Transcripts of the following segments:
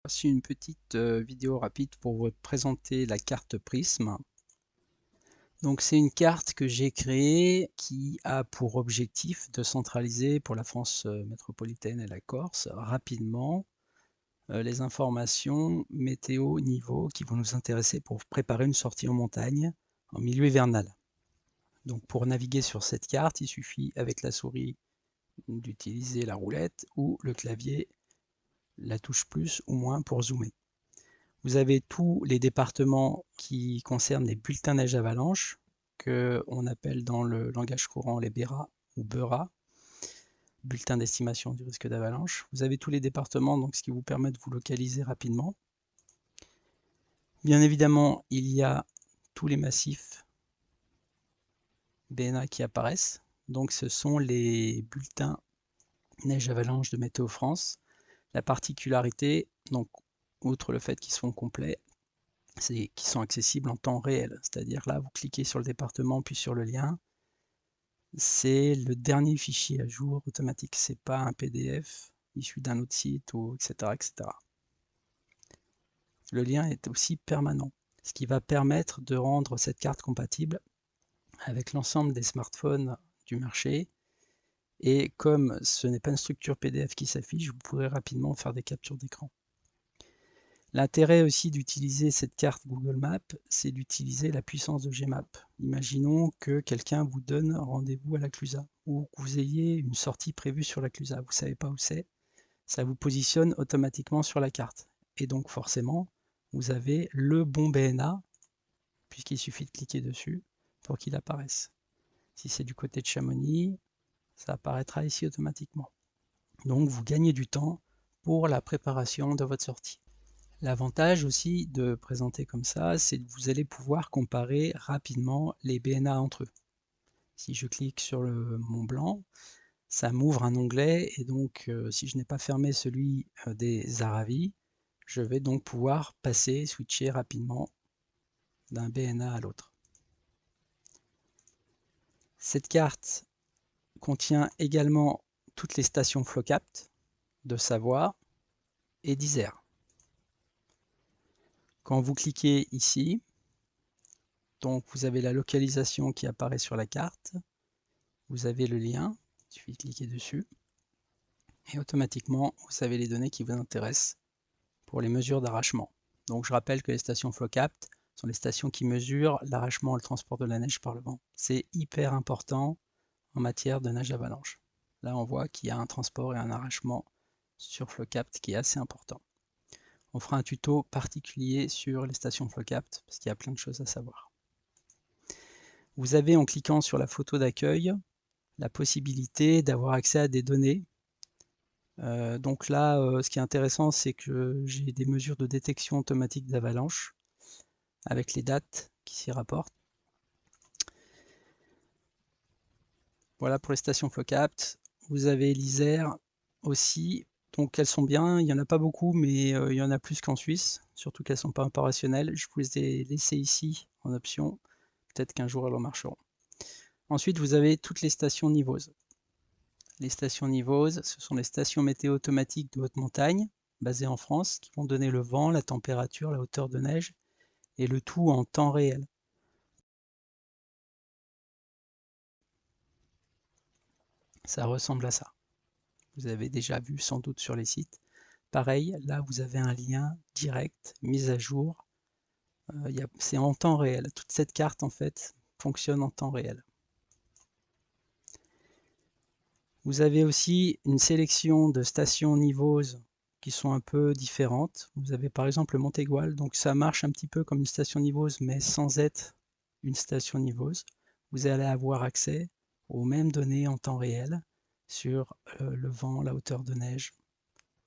Voici une petite vidéo rapide pour vous présenter la carte Prisme. Donc c'est une carte que j'ai créée qui a pour objectif de centraliser pour la France métropolitaine et la Corse rapidement les informations météo niveau qui vont nous intéresser pour préparer une sortie en montagne en milieu hivernal. Donc pour naviguer sur cette carte, il suffit avec la souris d'utiliser la roulette ou le clavier, la touche plus ou moins pour zoomer. Vous avez tous les départements qui concernent les bulletins neige avalanche, qu'on appelle dans le langage courant les BERA ou BERA, bulletins d'estimation du risque d'avalanche. Vous avez tous les départements, donc ce qui vous permet de vous localiser rapidement. Bien évidemment, il y a tous les massifs BNA qui apparaissent. Donc ce sont les bulletins neige avalanche de Météo France. La particularité, donc outre le fait qu'ils sont complets, c'est qui sont accessibles en temps réel. C'est-à-dire là, vous cliquez sur le département puis sur le lien. C'est le dernier fichier à jour automatique. C'est pas un PDF issu d'un autre site, ou etc., etc. Le lien est aussi permanent, ce qui va permettre de rendre cette carte compatible avec l'ensemble des smartphones du marché. Et comme ce n'est pas une structure PDF qui s'affiche, vous pourrez rapidement faire des captures d'écran. L'intérêt aussi d'utiliser cette carte Google Maps, c'est d'utiliser la puissance de Gmap. Imaginons que quelqu'un vous donne rendez-vous à la Clusaz, ou que vous ayez une sortie prévue sur la Clusaz, vous ne savez pas où c'est, ça vous positionne automatiquement sur la carte. Et donc forcément, vous avez le bon BNA, puisqu'il suffit de cliquer dessus pour qu'il apparaisse. Si c'est du côté de Chamonix, ça apparaîtra ici automatiquement. Donc vous gagnez du temps pour la préparation de votre sortie. L'avantage aussi de présenter comme ça, c'est que vous allez pouvoir comparer rapidement les BNA entre eux. Si je clique sur le Mont Blanc, ça m'ouvre un onglet et donc si je n'ai pas fermé celui des Aravis, je vais donc pouvoir switcher rapidement d'un BNA à l'autre. Cette carte contient également toutes les stations FloCapt de Savoie et d'Isère. Quand vous cliquez ici, donc vous avez la localisation qui apparaît sur la carte, vous avez le lien, il suffit de cliquer dessus, et automatiquement vous avez les données qui vous intéressent pour les mesures d'arrachement. Donc je rappelle que les stations FloCapt sont les stations qui mesurent l'arrachement et le transport de la neige par le vent. C'est hyper important en matière de neige avalanche. Là on voit qu'il y a un transport et un arrachement sur FloCapt qui est assez important. On fera un tuto particulier sur les stations FloCapt parce qu'il y a plein de choses à savoir. Vous avez, en cliquant sur la photo d'accueil, la possibilité d'avoir accès à des données. Donc là, ce qui est intéressant, c'est que j'ai des mesures de détection automatique d'avalanche avec les dates qui s'y rapportent. Voilà pour les stations FloCapt. Vous avez l'Isère aussi. Donc elles sont bien, il n'y en a pas beaucoup, mais il y en a plus qu'en Suisse, surtout qu'elles ne sont pas opérationnelles. Je vous les ai laissées ici en option. Peut-être qu'un jour elles remarcheront. Ensuite, vous avez toutes les stations Nivose. Les stations Nivose, ce sont les stations météo automatiques de haute montagne, basées en France, qui vont donner le vent, la température, la hauteur de neige, et le tout en temps réel. Ça ressemble à ça. Vous avez déjà vu sans doute sur les sites. Pareil, là vous avez un lien direct, mise à jour. C'est en temps réel. Toute cette carte en fait fonctionne en temps réel. Vous avez aussi une sélection de stations Nivose qui sont un peu différentes. Vous avez par exemple le Montégoal, donc ça marche un petit peu comme une station Nivose, mais sans être une station Nivose. Vous allez avoir accès aux mêmes données en temps réel sur le vent, la hauteur de neige,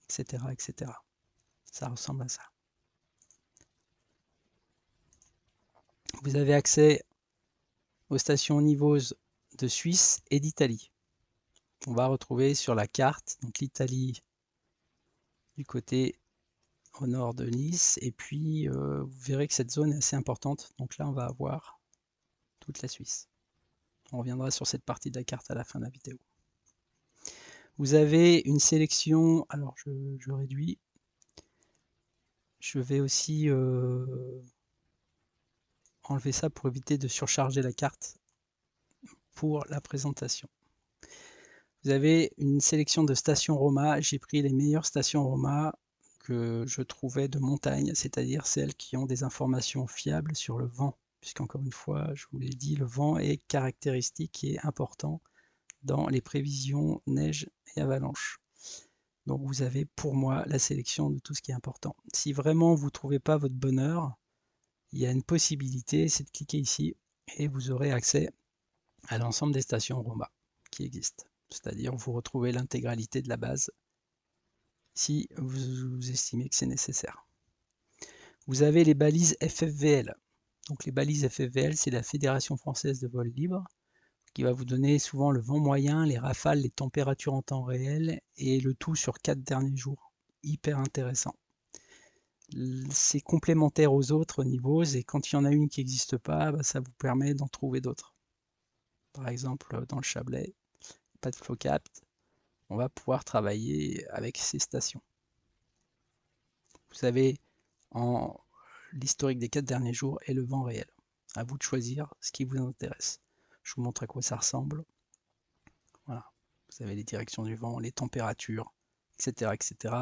etc., etc. Ça ressemble à ça. Vous avez accès aux stations Nivose de Suisse et d'Italie. On va retrouver sur la carte donc l'Italie du côté au nord de Nice, et puis vous verrez que cette zone est assez importante, donc là on va avoir toute la Suisse. On reviendra sur cette partie de la carte à la fin de la vidéo. Vous avez une sélection, alors je réduis, Je vais aussi enlever ça pour éviter de surcharger la carte pour la présentation. Vous avez une sélection de stations Roma. J'ai pris les meilleures stations Roma que je trouvais de montagne, c'est-à-dire celles qui ont des informations fiables sur le vent, puisqu'encore une fois, je vous l'ai dit, le vent est caractéristique et important dans les prévisions neige et avalanche. Donc vous avez pour moi la sélection de tout ce qui est important. Si vraiment vous ne trouvez pas votre bonheur, il y a une possibilité, c'est de cliquer ici et vous aurez accès à l'ensemble des stations Roma qui existent. C'est-à-dire vous retrouvez l'intégralité de la base si vous estimez que c'est nécessaire. Vous avez les balises FFVL. Donc les balises FFVL, c'est la Fédération Française de Vol Libre, qui va vous donner souvent le vent moyen, les rafales, les températures en temps réel, et le tout sur 4 derniers jours. Hyper intéressant. C'est complémentaire aux autres niveaux, et quand il y en a une qui n'existe pas, ça vous permet d'en trouver d'autres. Par exemple, dans le Chablais, pas de FlowCapt, on va pouvoir travailler avec ces stations. Vous avez l'historique des 4 derniers jours et le vent réel. À vous de choisir ce qui vous intéresse. Je vous montre à quoi ça ressemble. Voilà. Vous avez les directions du vent, les températures, etc., etc.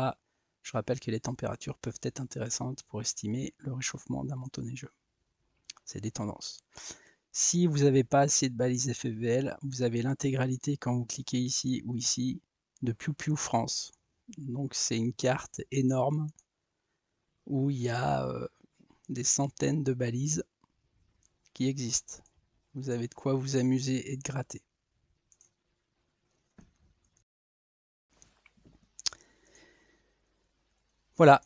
Je rappelle que les températures peuvent être intéressantes pour estimer le réchauffement d'un manteau neigeux. C'est des tendances. Si vous n'avez pas assez de balises FFVL, vous avez l'intégralité quand vous cliquez ici ou ici de PewPew France. Donc c'est une carte énorme où il y a des centaines de balises qui existent. Vous avez de quoi vous amuser et de gratter. Voilà.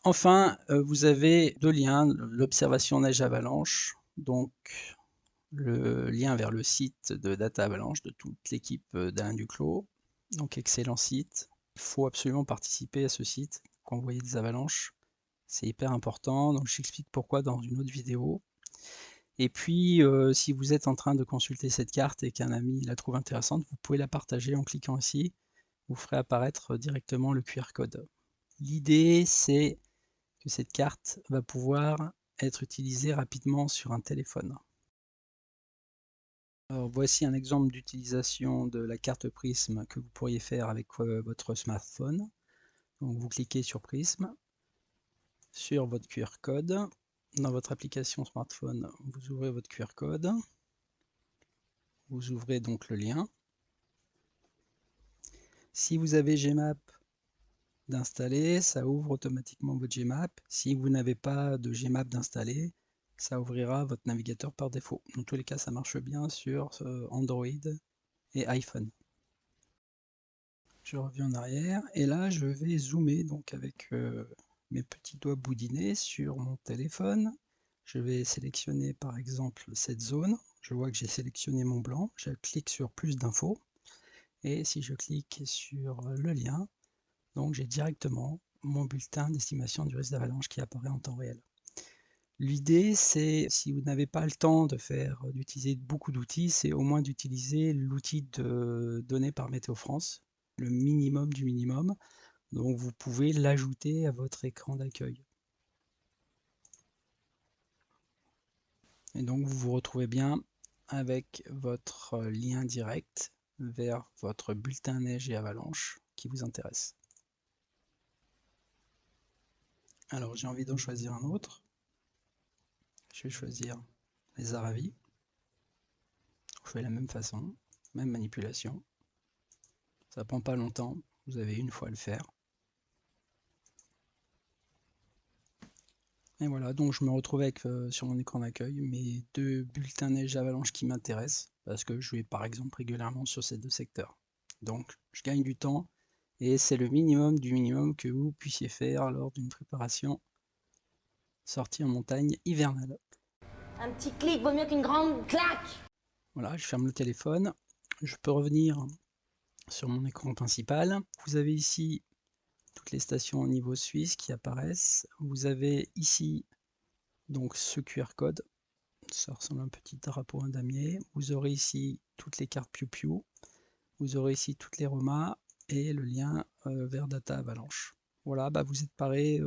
Enfin, vous avez deux liens, l'observation neige avalanche, donc le lien vers le site de Data Avalanche de toute l'équipe d'Alain Duclos. Donc excellent site. Il faut absolument participer à ce site quand vous voyez des avalanches. C'est hyper important, donc j'explique pourquoi dans une autre vidéo. Et puis, si vous êtes en train de consulter cette carte et qu'un ami la trouve intéressante, vous pouvez la partager en cliquant ici. Vous ferez apparaître directement le QR code. L'idée, c'est que cette carte va pouvoir être utilisée rapidement sur un téléphone. Alors, voici un exemple d'utilisation de la carte Prism que vous pourriez faire avec votre smartphone. Donc, vous cliquez sur Prism, sur votre QR code. Dans votre application smartphone, vous ouvrez votre QR code. Vous ouvrez donc le lien. Si vous avez Gmap d'installer, ça ouvre automatiquement votre Gmap. Si vous n'avez pas de Gmap d'installer, ça ouvrira votre navigateur par défaut. Dans tous les cas, ça marche bien sur Android et iPhone. Je reviens en arrière et là, je vais zoomer donc avec mes petits doigts boudinés sur mon téléphone. Je vais sélectionner par exemple cette zone. Je vois que j'ai sélectionné Mont Blanc. Je clique sur plus d'infos. Et si je clique sur le lien, donc j'ai directement mon bulletin d'estimation du risque d'avalanche qui apparaît en temps réel. L'idée, c'est, si vous n'avez pas le temps d'utiliser beaucoup d'outils, c'est au moins d'utiliser l'outil donné par Météo France, le minimum du minimum. Donc vous pouvez l'ajouter à votre écran d'accueil. Et donc vous vous retrouvez bien avec votre lien direct vers votre bulletin neige et avalanche qui vous intéresse. Alors j'ai envie d'en choisir un autre. Je vais choisir les Aravis. Je fais la même façon, même manipulation. Ça prend pas longtemps, vous avez une fois à le faire. Et voilà, donc je me retrouve avec sur mon écran d'accueil mes deux bulletins neige avalanche qui m'intéressent, parce que je vais par exemple régulièrement sur ces deux secteurs. Donc je gagne du temps, et c'est le minimum du minimum que vous puissiez faire lors d'une préparation sortie en montagne hivernale. Un petit clic vaut mieux qu'une grande claque. Voilà, je ferme le téléphone. Je peux revenir sur mon écran principal. Vous avez ici toutes les stations au niveau suisse qui apparaissent. Vous avez ici donc ce QR code. Ça ressemble à un petit drapeau en damier. Vous aurez ici toutes les cartes PewPew. Vous aurez ici toutes les Roma et le lien vers Data Avalanche. Voilà, vous êtes paré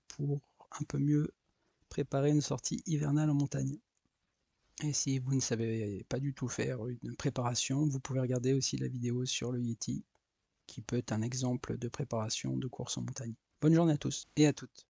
pour un peu mieux préparer une sortie hivernale en montagne. Et si vous ne savez pas du tout faire une préparation, vous pouvez regarder aussi la vidéo sur le Yeti, qui peut être un exemple de préparation de course en montagne. Bonne journée à tous et à toutes.